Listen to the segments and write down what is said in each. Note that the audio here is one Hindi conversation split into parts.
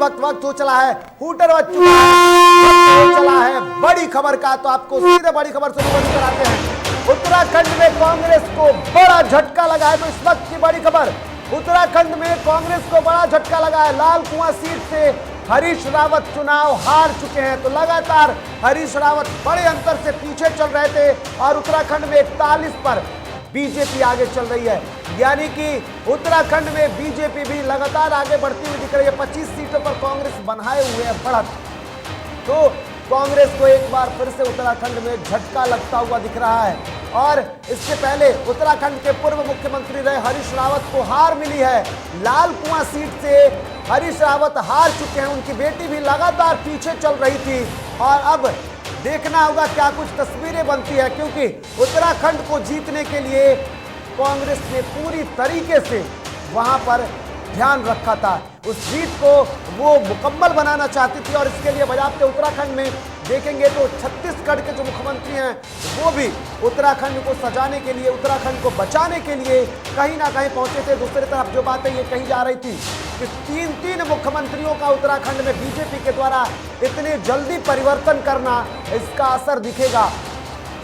वक्त हो चला है, हूटर बज चुका है, वक्त हो चला है बड़ी खबर का। तो आपको सीधे बड़ी खबर से रूबरू कराते हैं। उत्तराखंड में कांग्रेस को बड़ा झटका लगा है। तो इस वक्त की बड़ी खबर, उत्तराखंड में कांग्रेस को बड़ा झटका लगा है। लाल कुआं सीट से हरीश रावत चुनाव हार चुके हैं। तो लगातार हरीश रावत बड़े अंतर से पीछे चल रहे थे और उत्तराखंड में 41 पर बीजेपी आगे चल रही है। यानी कि उत्तराखंड में बीजेपी भी लगातार आगे बढ़ती हुई दिख रही है। 25 सीटों पर कांग्रेस बनाए हुए है बढ़त। तो कांग्रेस को एक बार फिर से उत्तराखंड में झटका लगता हुआ दिख रहा है। और इससे पहले उत्तराखंड के पूर्व मुख्यमंत्री रहे हरीश रावत को हार मिली है। लाल कुआं सीट से हरीश रावत हार चुके हैं। उनकी बेटी भी लगातार पीछे चल रही थी और अब देखना होगा क्या कुछ तस्वीरें बनती है, क्योंकि उत्तराखंड को जीतने के लिए कांग्रेस ने पूरी तरीके से वहां पर ध्यान रखा था। उस जीत को वो मुकम्मल बनाना चाहती थी और इसके लिए बजाते उत्तराखंड में देखेंगे तो छत्तीसगढ़ के जो मुख्यमंत्री हैं वो भी उत्तराखंड को सजाने के लिए, उत्तराखंड को बचाने के लिए कहीं ना कहीं पहुंचे थे। दूसरी तरफ जो बातें ये कही जा रही थी कि तीन मुख्यमंत्रियों का उत्तराखंड में बीजेपी के द्वारा इतने जल्दी परिवर्तन करना, इसका असर दिखेगा।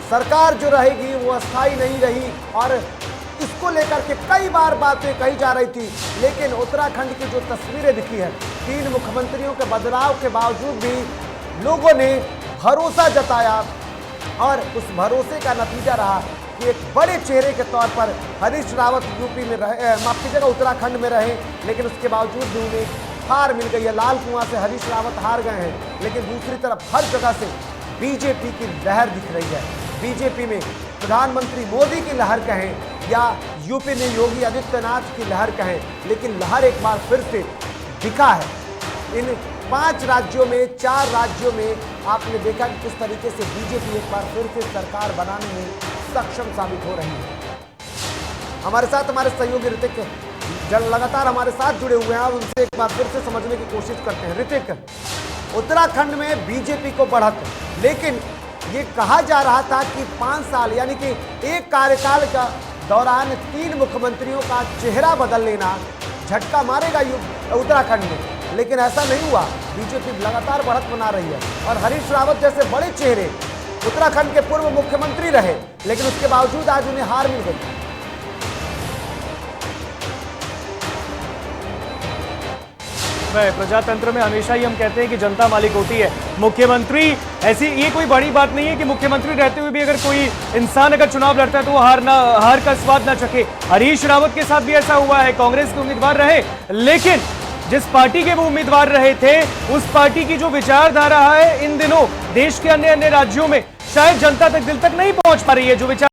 सरकार जो रहेगी वो अस्थायी नहीं रही और इसको लेकर के कई बार बातें कही जा रही थी। लेकिन उत्तराखंड की जो तस्वीरें दिखी है, 3 मुख्यमंत्रियों के बदलाव के बावजूद भी लोगों ने भरोसा जताया और उस भरोसे का नतीजा रहा कि एक बड़े चेहरे के तौर पर हरीश रावत यूपी में रहे, माफ कीजिएगा उत्तराखंड में रहे, लेकिन उसके बावजूद भी उन्हें हार मिल गई है। लाल कुआं से हरीश रावत हार गए हैं, लेकिन दूसरी तरफ हर जगह से बीजेपी की लहर दिख रही है। बीजेपी में प्रधानमंत्री मोदी की लहर कहें या यूपी में योगी आदित्यनाथ की लहर कहें, लेकिन लहर एक बार फिर से दिखा है। इन 5 राज्यों में, 4 राज्यों में आपने देखा कि किस तरीके से बीजेपी एक बार फिर से सरकार बनाने में सक्षम साबित हो रही है। हमारे साथ हमारे सहयोगी ऋतिक लगातार हमारे साथ जुड़े हुए हैं। उनसे एक बार फिर से समझने की कोशिश करते हैं। ऋतिक, उत्तराखंड में बीजेपी को बढ़त, लेकिन ये कहा जा रहा था कि 5 साल यानी कि एक कार्यकाल का दौरान 3 मुख्यमंत्रियों का चेहरा बदल लेना झटका मारेगा उत्तराखंड में, लेकिन ऐसा नहीं हुआ। बीजेपी लगातार बढ़त बना रही है और हरीश रावत जैसे बड़े चेहरे उत्तराखंड के पूर्व मुख्यमंत्री रहे, लेकिन उसके बावजूद आज उन्हें हार मिल गई। प्रजातंत्र में हमेशा ही हम कहते हैं कि जनता मालिक होती है। मुख्यमंत्री ऐसी, ये कोई बड़ी बात नहीं है कि मुख्यमंत्री रहते हुए भी अगर कोई इंसान अगर चुनाव लड़ता है तो वो हार का स्वाद ना चखे। हरीश रावत के साथ भी ऐसा हुआ है। कांग्रेस के उम्मीदवार रहे, लेकिन जिस पार्टी के वो उम्मीदवार रहे थे उस पार्टी की जो विचारधारा है इन दिनों देश के अन्य राज्यों में शायद जनता तक, दिल तक नहीं पहुंच पा रही है। जो विचार